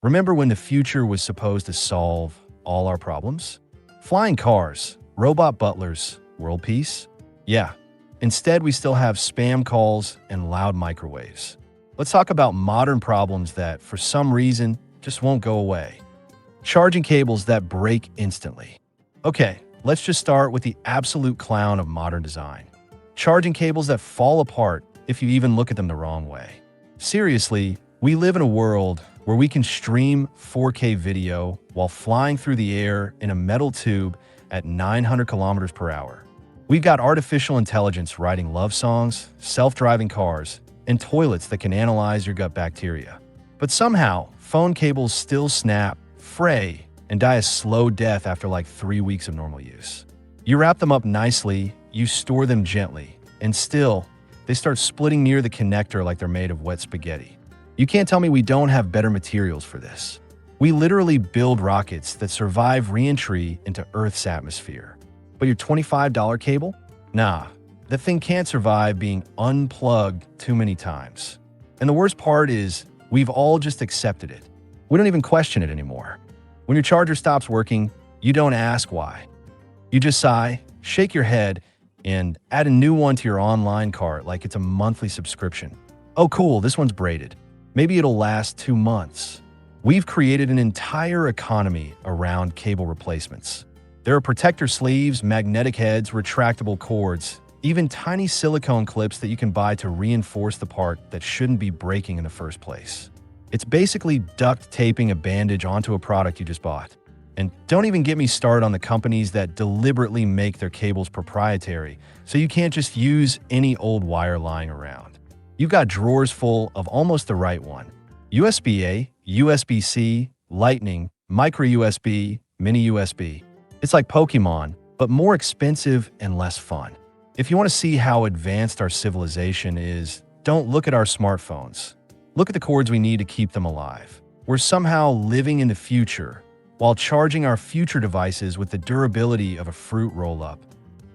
Remember when the future was supposed to solve all our problems? Flying cars, robot butlers, world peace? Yeah. Instead, we still have spam calls and loud microwaves. Let's talk about modern problems that, for some reason, just won't go away. Charging cables that break instantly. Okay, let's just start with the absolute clown of modern design. Charging cables that fall apart if you even look at them the wrong way. Seriously, we live in a world where we can stream 4K video while flying through the air in a metal tube at 900 kilometers per hour. We've got artificial intelligence writing love songs, self-driving cars, and toilets that can analyze your gut bacteria. But somehow, phone cables still snap, fray, and die a slow death after like 3 weeks of normal use. You wrap them up nicely, you store them gently, and still, they start splitting near the connector like they're made of wet spaghetti. You can't tell me we don't have better materials for this. We literally build rockets that survive re-entry into Earth's atmosphere. But your $25 cable? Nah, that thing can't survive being unplugged too many times. And the worst part is, we've all just accepted it. We don't even question it anymore. When your charger stops working, you don't ask why. You just sigh, shake your head, and add a new one to your online cart like it's a monthly subscription. Oh cool, this one's braided. Maybe it'll last 2 months. We've created an entire economy around cable replacements. There are protector sleeves, magnetic heads, retractable cords, even tiny silicone clips that you can buy to reinforce the part that shouldn't be breaking in the first place. It's basically duct taping a bandage onto a product you just bought. And don't even get me started on the companies that deliberately make their cables proprietary, so you can't just use any old wire lying around. You've got drawers full of almost the right one. USB-A, USB-C, Lightning, micro USB, mini USB. It's like Pokemon, but more expensive and less fun. If you want to see how advanced our civilization is, don't look at our smartphones. Look at the cords we need to keep them alive. We're somehow living in the future while charging our future devices with the durability of a fruit roll-up.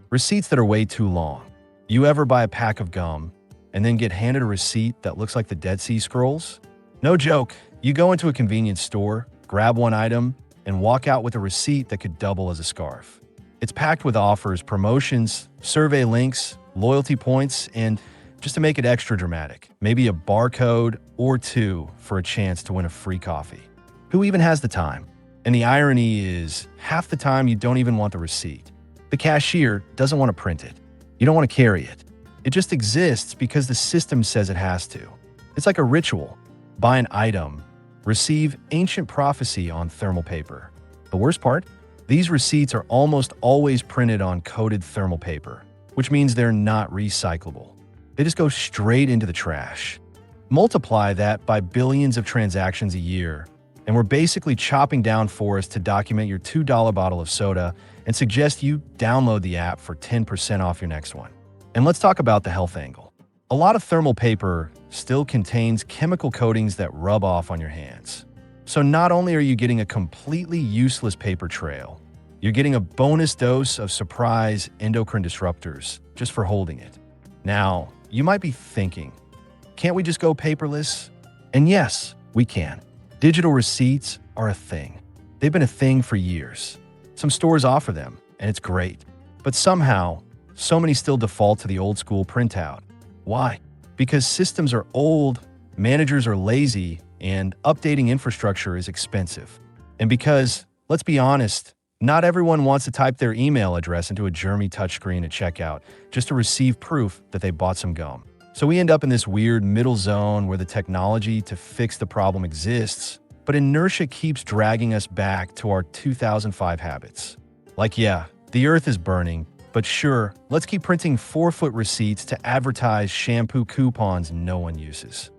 Receipts that are way too long. You ever buy a pack of gum and then get handed a receipt that looks like the Dead Sea Scrolls? No joke, you go into a convenience store, grab one item, and walk out with a receipt that could double as a scarf. It's packed with offers, promotions, survey links, loyalty points, and just to make it extra dramatic, maybe a barcode or two for a chance to win a free coffee. Who even has the time? And the irony is, half the time you don't even want the receipt. The cashier doesn't want to print it. You don't want to carry it. It just exists because the system says it has to. It's like a ritual. Buy an item, receive ancient prophecy on thermal paper. The worst part? These receipts are almost always printed on coated thermal paper, which means they're not recyclable. They just go straight into the trash. Multiply that by billions of transactions a year, and we're basically chopping down forests to document your $2 bottle of soda and suggest you download the app for 10% off your next one. And let's talk about the health angle. A lot of thermal paper still contains chemical coatings that rub off on your hands. So not only are you getting a completely useless paper trail, you're getting a bonus dose of surprise endocrine disruptors just for holding it. Now, you might be thinking, can't we just go paperless? And yes, we can. Digital receipts are a thing. They've been a thing for years. Some stores offer them, and it's great. But somehow, so many still default to the old school printout. Why? Because systems are old, managers are lazy, and updating infrastructure is expensive. And because, let's be honest, not everyone wants to type their email address into a germy touchscreen at checkout just to receive proof that they bought some gum. So we end up in this weird middle zone where the technology to fix the problem exists, but inertia keeps dragging us back to our 2005 habits. Like, yeah, the earth is burning, but sure, let's keep printing 4-foot receipts to advertise shampoo coupons no one uses.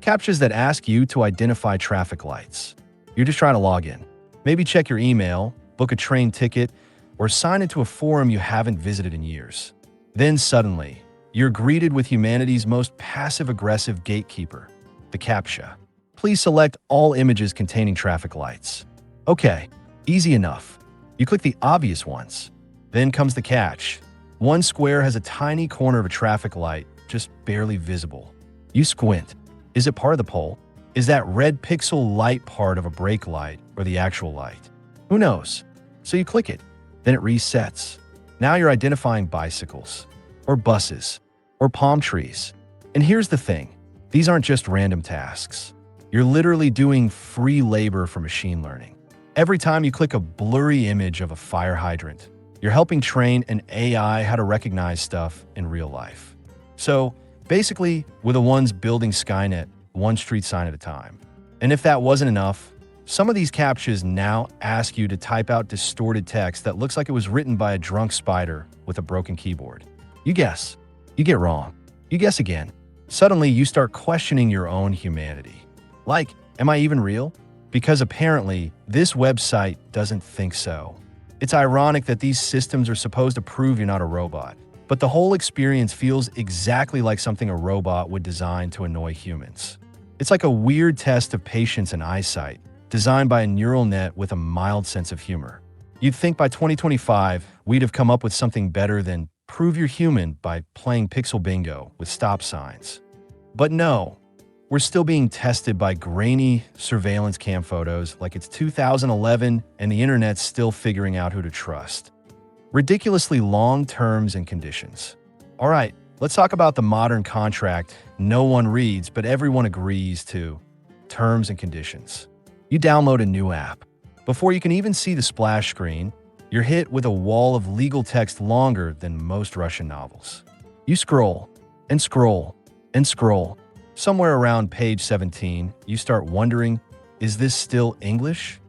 Captchas that ask you to identify traffic lights. You're just trying to log in. Maybe check your email, book a train ticket, or sign into a forum you haven't visited in years. Then suddenly, you're greeted with humanity's most passive-aggressive gatekeeper, the CAPTCHA. Please select all images containing traffic lights. Okay, easy enough. You click the obvious ones. Then comes the catch. One square has a tiny corner of a traffic light, just barely visible. You squint. Is it part of the pole? Is that red pixel light part of a brake light or the actual light? Who knows? So you click it, then it resets. Now you're identifying bicycles, or buses, or palm trees. And here's the thing, these aren't just random tasks. You're literally doing free labor for machine learning. Every time you click a blurry image of a fire hydrant, you're helping train an AI how to recognize stuff in real life. So basically, we're the ones building Skynet one street sign at a time. And if that wasn't enough, some of these CAPTCHAs now ask you to type out distorted text that looks like it was written by a drunk spider with a broken keyboard. You guess. You get wrong. You guess again. Suddenly, you start questioning your own humanity. Like, am I even real? Because apparently, this website doesn't think so. It's ironic that these systems are supposed to prove you're not a robot, but the whole experience feels exactly like something a robot would design to annoy humans. It's like a weird test of patience and eyesight, designed by a neural net with a mild sense of humor. You'd think by 2025, we'd have come up with something better than prove you're human by playing pixel bingo with stop signs. But no, we're still being tested by grainy surveillance cam photos like it's 2011 and the internet's still figuring out who to trust. Ridiculously long terms and conditions. All right, let's talk about the modern contract no one reads but everyone agrees to. Terms and conditions. You download a new app. Before you can even see the splash screen, you're hit with a wall of legal text longer than most Russian novels. You scroll, and scroll, and scroll. Somewhere around page 17, you start wondering, is this still English?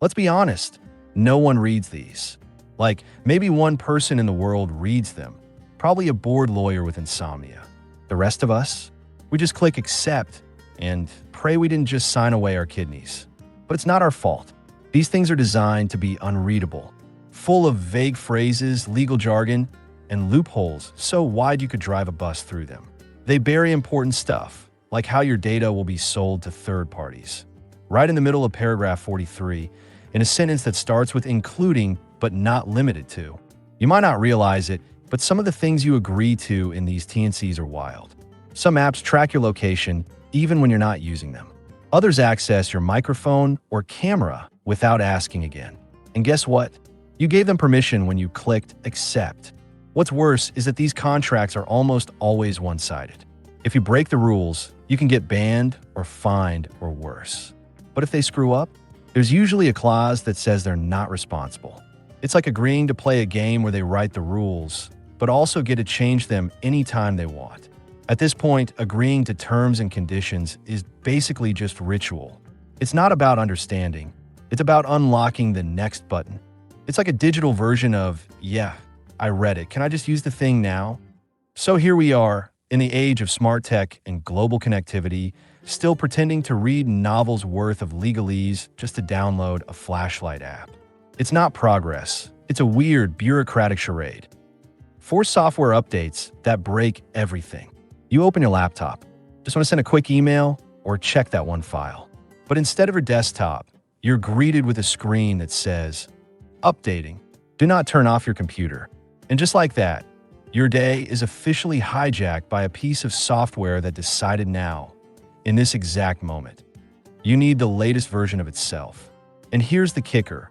Let's be honest, no one reads these. Like, maybe one person in the world reads them, probably a bored lawyer with insomnia. The rest of us, we just click accept and pray we didn't just sign away our kidneys. But it's not our fault. These things are designed to be unreadable, full of vague phrases, legal jargon, and loopholes so wide you could drive a bus through them. They bury important stuff, like how your data will be sold to third parties. Right in the middle of paragraph 43, in a sentence that starts with including but not limited to. You might not realize it, but some of the things you agree to in these T&Cs are wild. Some apps track your location even when you're not using them. Others access your microphone or camera without asking again. And guess what? You gave them permission when you clicked accept. What's worse is that these contracts are almost always one-sided. If you break the rules, you can get banned or fined or worse. But if they screw up, there's usually a clause that says they're not responsible. It's like agreeing to play a game where they write the rules, but also get to change them anytime they want. At this point, agreeing to terms and conditions is basically just ritual. It's not about understanding. It's about unlocking the next button. It's like a digital version of, yeah, I read it. Can I just use the thing now? So here we are, in the age of smart tech and global connectivity, still pretending to read novels worth of legalese just to download a flashlight app. It's not progress. It's a weird, bureaucratic charade. Force software updates that break everything. You open your laptop, just want to send a quick email or check that one file. But instead of your desktop, you're greeted with a screen that says, updating. Do not turn off your computer. And just like that, your day is officially hijacked by a piece of software that decided now, in this exact moment, you need the latest version of itself. And here's the kicker.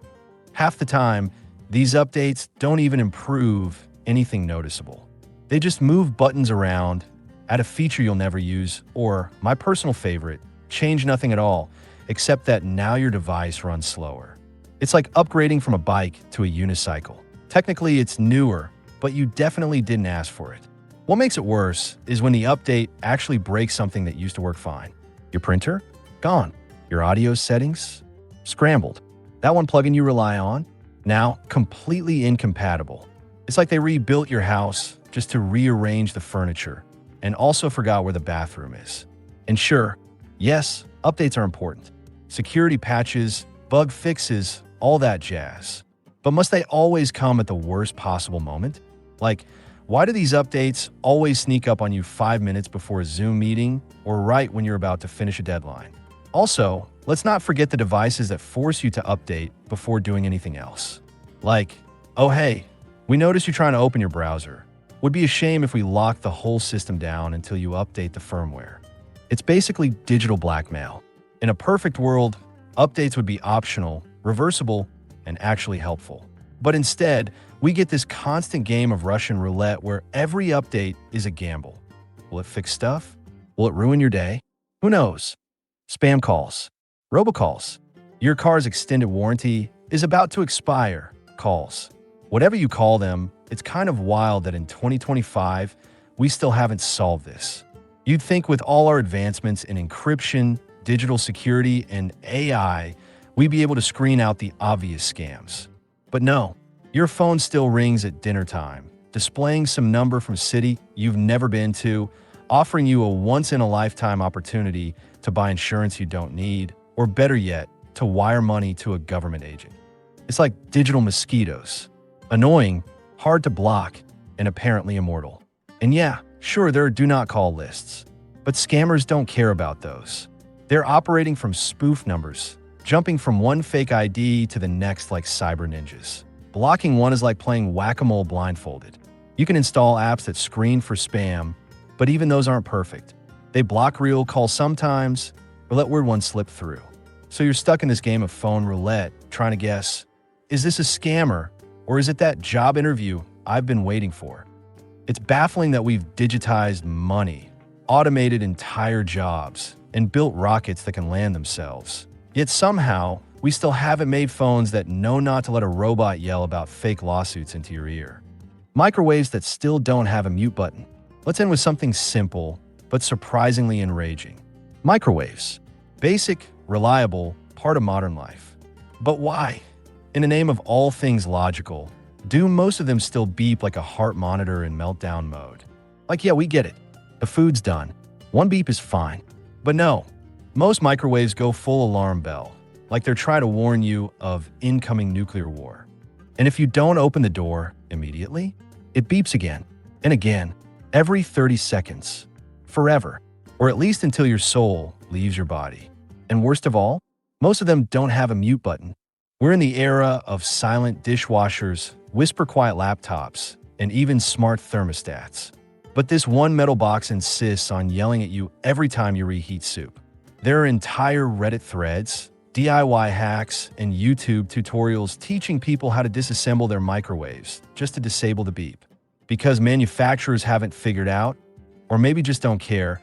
Half the time, these updates don't even improve anything noticeable. They just move buttons around, add a feature you'll never use, or, my personal favorite, change nothing at all, except that now your device runs slower. It's like upgrading from a bike to a unicycle. Technically, it's newer, but you definitely didn't ask for it. What makes it worse is when the update actually breaks something that used to work fine. Your printer? Gone. Your audio settings? Scrambled. That one plugin you rely on? Now completely incompatible. It's like they rebuilt your house just to rearrange the furniture and also forgot where the bathroom is. And sure, yes, updates are important. Security patches, bug fixes, all that jazz. But must they always come at the worst possible moment? Like, why do these updates always sneak up on you 5 minutes before a Zoom meeting or right when you're about to finish a deadline? Also, let's not forget the devices that force you to update before doing anything else. Like, oh hey, we noticed you're trying to open your browser. Would be a shame if we locked the whole system down until you update the firmware. It's basically digital blackmail. In a perfect world, updates would be optional, reversible, and actually helpful. But instead, we get this constant game of Russian roulette where every update is a gamble. Will it fix stuff? Will it ruin your day? Who knows? Spam calls, robocalls. Your car's extended warranty is about to expire. Calls. Whatever you call them, it's kind of wild that in 2025, we still haven't solved this. You'd think with all our advancements in encryption, digital security, and AI, we'd be able to screen out the obvious scams. But no, your phone still rings at dinner time, displaying some number from a city you've never been to, offering you a once-in-a-lifetime opportunity to buy insurance you don't need, or better yet, to wire money to a government agent. It's like digital mosquitoes. Annoying, hard to block, and apparently immortal. And yeah, sure, there are do-not-call lists, but scammers don't care about those. They're operating from spoof numbers, jumping from one fake ID to the next like cyber ninjas. Blocking one is like playing whack-a-mole blindfolded. You can install apps that screen for spam, but even those aren't perfect. They block real calls sometimes, or let weird ones slip through. So you're stuck in this game of phone roulette, trying to guess, is this a scammer, or is it that job interview I've been waiting for? It's baffling that we've digitized money, automated entire jobs, and built rockets that can land themselves. Yet somehow, we still haven't made phones that know not to let a robot yell about fake lawsuits into your ear. Microwaves that still don't have a mute button. Let's end with something simple, but surprisingly enraging. Microwaves. Basic, reliable, part of modern life. But why? In the name of all things logical, do most of them still beep like a heart monitor in meltdown mode? Like, yeah, we get it. The food's done. One beep is fine. But no, most microwaves go full alarm bell, like they're trying to warn you of incoming nuclear war. And if you don't open the door immediately, it beeps again and again, every 30 seconds, forever, or at least until your soul leaves your body. And worst of all, most of them don't have a mute button. We're in the era of silent dishwashers, whisper-quiet laptops, and even smart thermostats. But this one metal box insists on yelling at you every time you reheat soup. There are entire Reddit threads, DIY hacks, and YouTube tutorials teaching people how to disassemble their microwaves just to disable the beep. Because manufacturers haven't figured out, or maybe just don't care,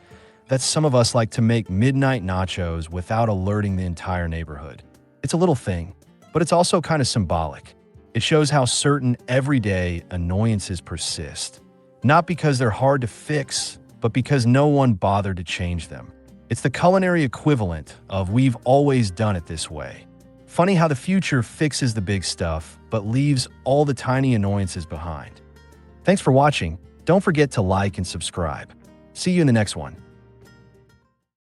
that some of us like to make midnight nachos without alerting the entire neighborhood. It's a little thing, but it's also kind of symbolic. It shows how certain everyday annoyances persist. Not because they're hard to fix, but because no one bothered to change them. It's the culinary equivalent of we've always done it this way. Funny how the future fixes the big stuff, but leaves all the tiny annoyances behind. Thanks for watching. Don't forget to like and subscribe. See you in the next one.